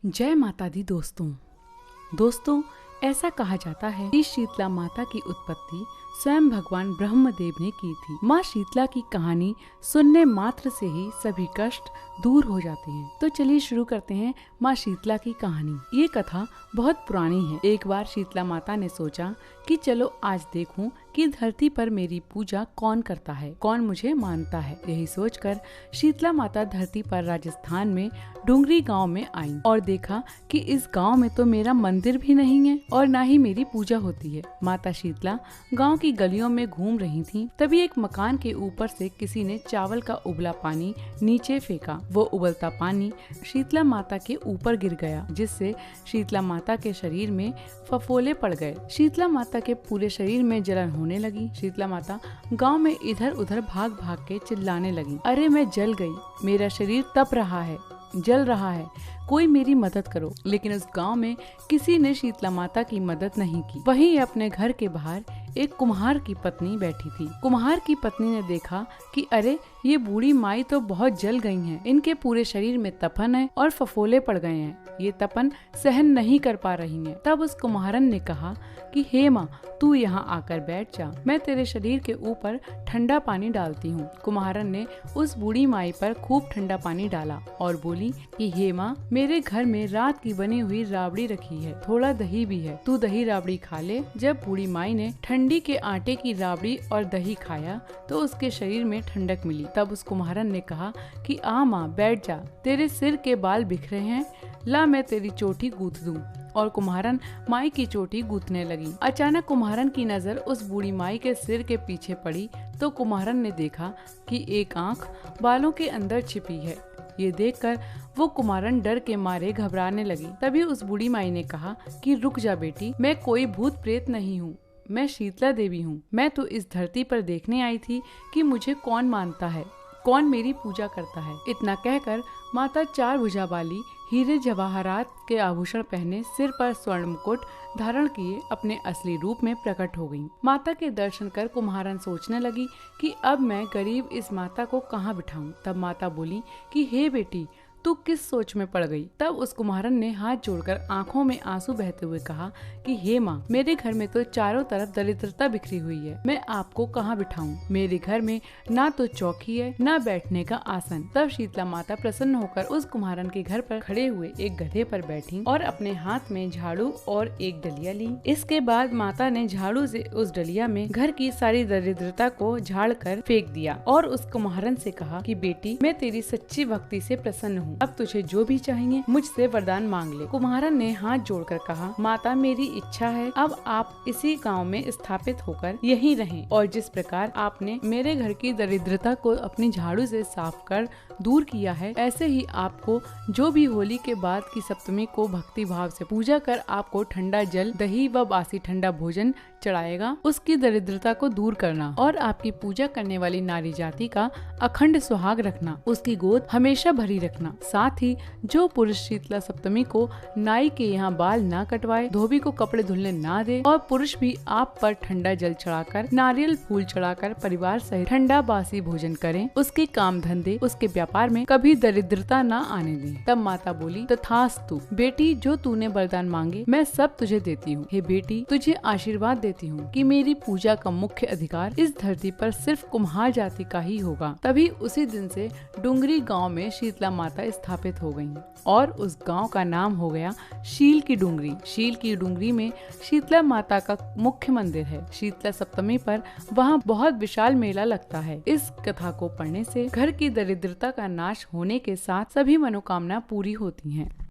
जय माता दी दोस्तों, ऐसा कहा जाता है कि शीतला माता की उत्पत्ति स्वयं भगवान ब्रह्मदेव ने की थी। माँ शीतला की कहानी सुनने मात्र से ही सभी कष्ट दूर हो जाते हैं। तो चलिए शुरू करते हैं माँ शीतला की कहानी। ये कथा बहुत पुरानी है। एक बार शीतला माता ने सोचा कि चलो आज देखूं कि धरती पर मेरी पूजा कौन करता है, कौन मुझे मानता है। यही सोचकर शीतला माता धरती पर राजस्थान में डुंगरी गांव में आई और देखा कि इस गांव में तो मेरा मंदिर भी नहीं है और ना ही मेरी पूजा होती है। माता शीतला गांव की गलियों में घूम रही थीं। तभी एक मकान के ऊपर से किसी ने चावल का उबला पानी नीचे फेंका। वो उबलता पानी शीतला माता के ऊपर गिर गया, जिससे शीतला माता के शरीर में फफोले पड़ गए। शीतला माता के पूरे शरीर में जलन होने लगी। शीतला माता गांव में इधर उधर भाग भाग के चिल्लाने लगी, अरे मैं जल गई, मेरा शरीर तप रहा है, जल रहा है, कोई मेरी मदद करो। लेकिन उस गांव में किसी ने शीतला माता की मदद नहीं की। वहीं अपने घर के बाहर एक कुम्हार की पत्नी बैठी थी। कुम्हार की पत्नी ने देखा कि अरे ये बूढ़ी माई तो बहुत जल गई हैं। इनके पूरे शरीर में तपन है और फफोले पड़ गए हैं। ये तपन सहन नहीं कर पा रही हैं। तब उस कुम्हारन ने कहा कि हे माँ, तू यहाँ आकर बैठ जा, मैं तेरे शरीर के ऊपर ठंडा पानी डालती हूँ। कुम्हारन ने उस बूढ़ी माई पर खूब ठंडा पानी डाला और बोली कि हे माँ, मेरे घर में रात की बनी हुई राबड़ी रखी है, थोड़ा दही भी है, तू दही राबड़ी खा ले। जब बूढ़ी माई ने ठंडी के आटे की राबड़ी और दही खाया तो उसके शरीर में ठंडक मिली। तब उस कुम्हारन ने कहा कि आ माँ, बैठ जा, तेरे सिर के बाल बिखरे हैं, ला मैं तेरी चोटी गूंथ दूं। और कुम्हारन माई की चोटी गूंथने लगी। अचानक कुम्हारन की नजर उस बूढ़ी माई के सिर के पीछे पड़ी तो कुम्हारन ने देखा कि एक आंख बालों के अंदर छिपी है। ये देखकर वो कुम्हारन डर के मारे घबराने लगी। तभी उस बूढ़ी माई ने कहा कि रुक जा बेटी, मैं कोई भूत प्रेत नहीं हूँ, मैं शीतला देवी हूँ। मैं तो इस धरती पर देखने आई थी कि मुझे कौन मानता है, कौन मेरी पूजा करता है। इतना कहकर माता चार भुजा वाली हीरे जवाहरात के आभूषण पहने, सिर पर स्वर्ण मुकुट धारण किए अपने असली रूप में प्रकट हो गयी। माता के दर्शन कर कुम्हारन सोचने लगी कि अब मैं गरीब इस माता को कहाँ बिठाऊं। तब माता बोली कि हे बेटी, तू किस सोच में पड़ गई। तब उस कुम्हारन ने हाथ जोड़कर आंखों में आंसू बहते हुए कहा कि हे माँ, मेरे घर में तो चारों तरफ दरिद्रता बिखरी हुई है, मैं आपको कहाँ बिठाऊं। मेरे घर में ना तो चौकी है, ना बैठने का आसन। तब शीतला माता प्रसन्न होकर उस कुम्हारन के घर पर खड़े हुए एक गधे पर बैठी और अपने हाथ में झाड़ू और एक डलिया ली। इसके बाद माता ने झाड़ू से उस डलिया में घर की सारी दरिद्रता को झाड़ कर फेंक दिया और उस कुम्हारन से कहा कि बेटी, मैं तेरी सच्ची भक्ति से प्रसन्न हूँ, अब तुझे जो भी चाहिए मुझसे वरदान मांग ले। कुम्हारन ने हाथ जोड़कर कहा, माता, मेरी इच्छा है अब आप इसी गांव में स्थापित होकर यहीं रहें और जिस प्रकार आपने मेरे घर की दरिद्रता को अपनी झाड़ू से साफ कर दूर किया है, ऐसे ही आपको जो भी होली के बाद की सप्तमी को भक्ति भाव से पूजा कर आपको ठंडा जल, दही व बासी ठंडा भोजन चढ़ाएगा, उसकी दरिद्रता को दूर करना और आपकी पूजा करने वाली नारी जाति का अखंड सुहाग रखना, उसकी गोद हमेशा भरी रखना। साथ ही जो पुरुष शीतला सप्तमी को नाई के यहाँ बाल ना कटवाए, धोबी को कपड़े धुलने ना दे और पुरुष भी आप पर ठंडा जल चढ़ाकर, नारियल फूल चढ़ाकर परिवार सहित ठंडा बासी भोजन करें, उसके काम धंधे, उसके व्यापार में कभी दरिद्रता ना आने दें। तब माता बोली, तथास्तु बेटी, जो तूने वरदान मांगे मैं सब तुझे देती हूँ। हे बेटी, तुझे आशीर्वाद देती हूँ कि मेरी पूजा का मुख्य अधिकार इस धरती पर सिर्फ कुम्हार जाति का ही होगा। तभी उसी दिन से डुंगरी गाँव में शीतला माता स्थापित हो गयी और उस गांव का नाम हो गया शील की डुंगरी। शील की डुंगरी में शीतला माता का मुख्य मंदिर है। शीतला सप्तमी पर वहां बहुत विशाल मेला लगता है। इस कथा को पढ़ने से घर की दरिद्रता का नाश होने के साथ सभी मनोकामना पूरी होती हैं।